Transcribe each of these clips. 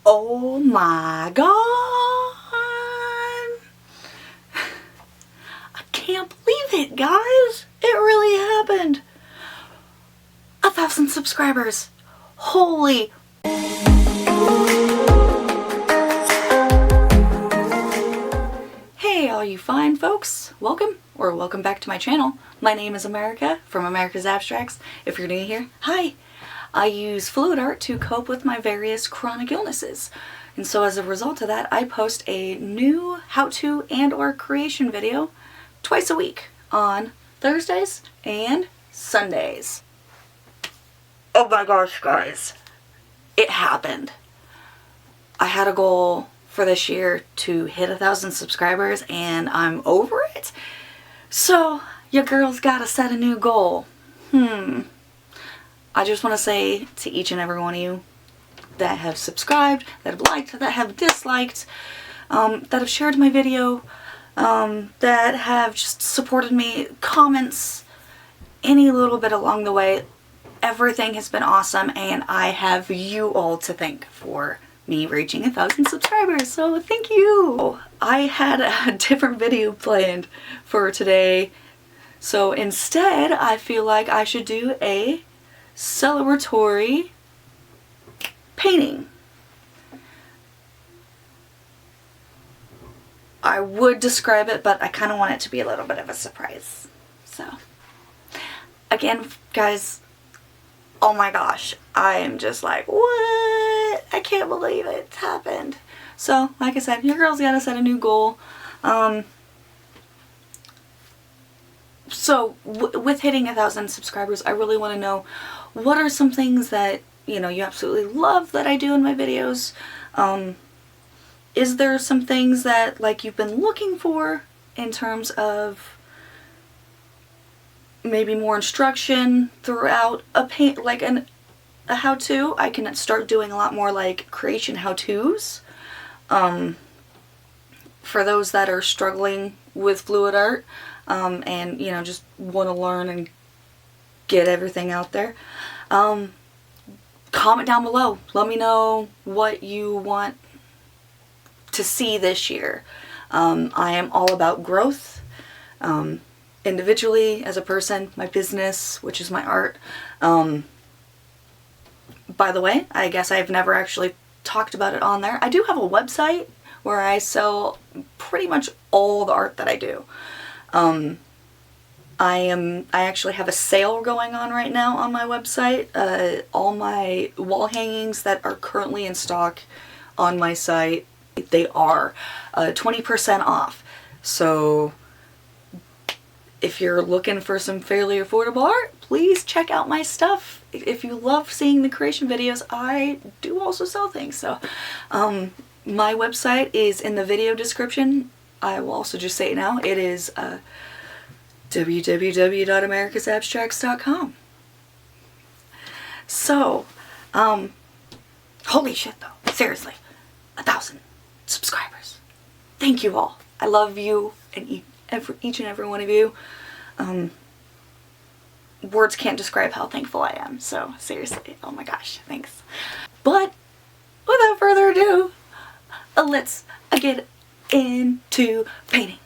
Oh my god! I can't believe it, guys! It really happened! 1,000 subscribers! Holy... Hey all you fine folks! Welcome back to my channel. My name is America from America's Abstracts. If you're new here, hi! I use fluid art to cope with my various chronic illnesses. And so as a result of that, I post a new how-to and or creation video twice a week on Thursdays and Sundays. Oh my gosh, guys. It happened. I had a goal for this year to hit 1,000 subscribers and I'm over it. So your girl's gotta set a new goal. I just want to say to each and every one of you that have subscribed, that have liked, that have disliked, that have shared my video, that have just supported me, comments, any little bit along the way, everything has been awesome and I have you all to thank for me reaching 1,000 subscribers, so thank you! I had a different video planned for today, so instead I feel like I should do a celebratory painting. I would describe it, but I kind of want it to be a little bit of a surprise. So, again, guys, oh my gosh, I am just like, what? I can't believe it's happened. So, like I said, your girl's gotta set a new goal. So, with hitting 1,000 subscribers, I really want to know what are some things that, you know, you absolutely love that I do in my videos. Is there some things that, like, you've been looking for in terms of maybe more instruction throughout a paint, like a how-to? I can start doing a lot more, like, creation how-tos. For those that are struggling with fluid art, and, you know, just want to learn and get everything out there. Comment down below. Let me know what you want to see this year. I am all about growth, individually, as a person, my business, which is my art. By the way, I guess I've never actually talked about it on there. I do have a website where I sell pretty much all the art that I do. I actually have a sale going on right now on my website. All my wall hangings that are currently in stock on my site, they are 20% off. So if you're looking for some fairly affordable art, please check out my stuff. If you love seeing the creation videos, I do also sell things. So my website is in the video description. I will also just say it now. It is www.americasabstracts.com. So, holy shit though, seriously, 1,000 subscribers. Thank you all. I love you and each and every one of you. Words can't describe how thankful I am, so seriously, oh my gosh, thanks. But, without further ado, let's get into painting.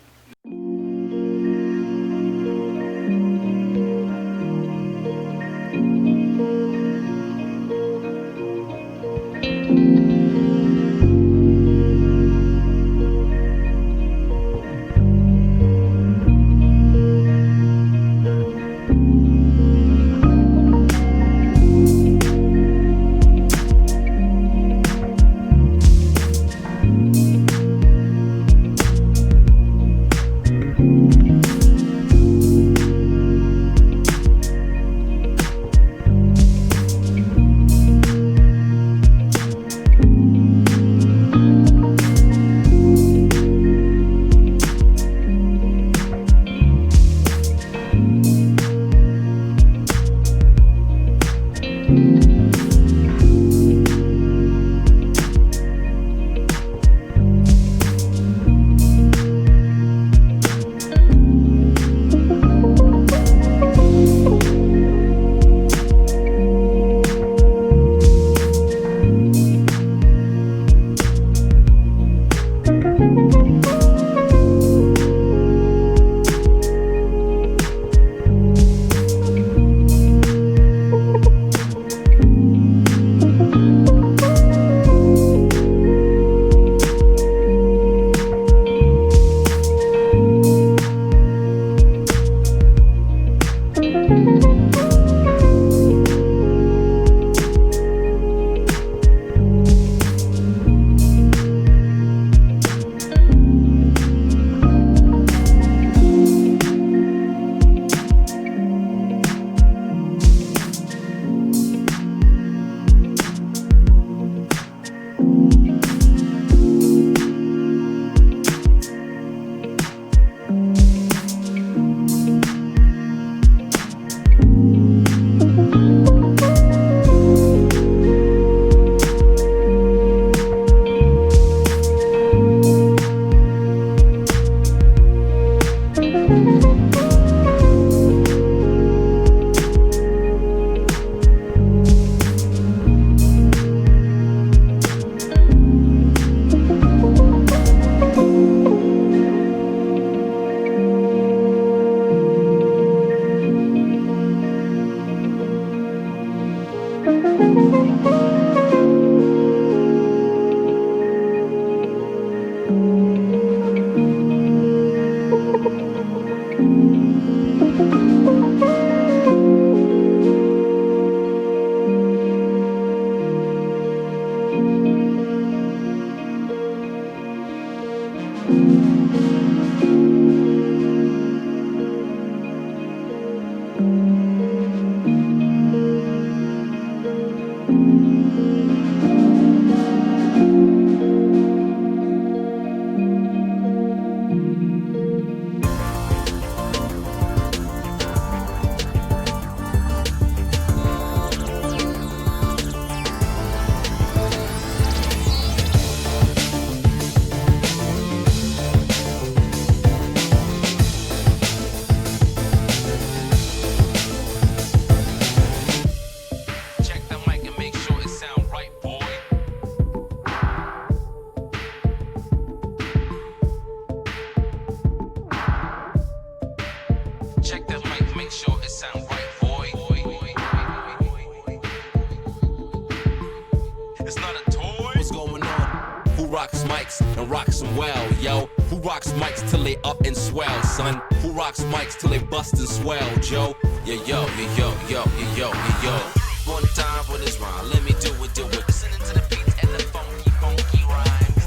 rocks mics and rocks them well, yo? Who rocks mics till they up and swell, son? Who rocks mics till they bust and swell, Joe? Yo, yo, yo, yo, yo, yo, yo, yo. One time for this rhyme, let me do it, do it. Listening to the beats and the funky, funky rhymes.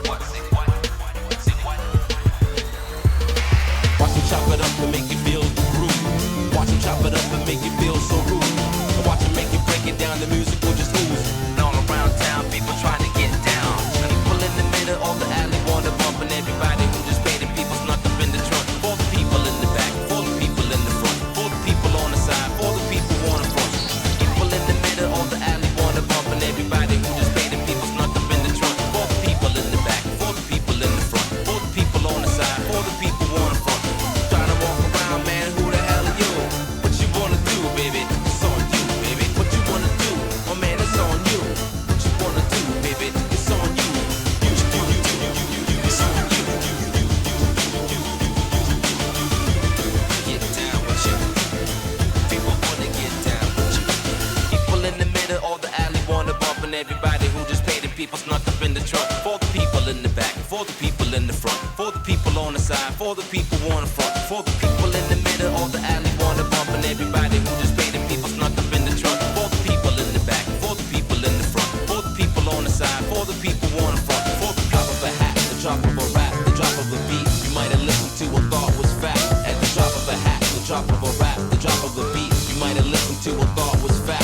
What, say what? Say what? Watch them chop it up and make you feel the groove. Watch them chop it up and make you feel so rude. Watch them make you break it down, the music will just ooze. And all around town, people trying to get down. People in the middle of the alley wanna bump, and everybody who just paid the people snuck up in the trunk. For the people in the back, for the people in the front, for the people on the side, for the people on the front. People in the middle of the alley wanna bump, and everybody who just paid the people snuck up in the trunk. For the people in the back, for the people in the front, for the people on the side, for the people on the front. Trying to walk around, man, who the hell are you? What you wanna do, baby? It's on you, baby. What you wanna do? Oh man, it's on you. What you wanna do, baby? It's on you. It's on you. Get down with you. People wanna get down with you. People in the middle of the alley wanna bump, and everybody who just paid the people snuck up in the trunk. For the people in the back, for the people in the front, for the people on the side, for the people on the front, for the people in the middle of the alley wanna bump, and everybody who just paid the people snuck up in the trunk. For the people in the back, for the people in the front, for the people on the side, for the people on the front, for the drop of a hat, the drop of a rap, the drop of a beat. You might have listened to and thought was fact. At the drop of a hat, the drop of a rap, the drop of a beat. You might have listened to and thought was fact.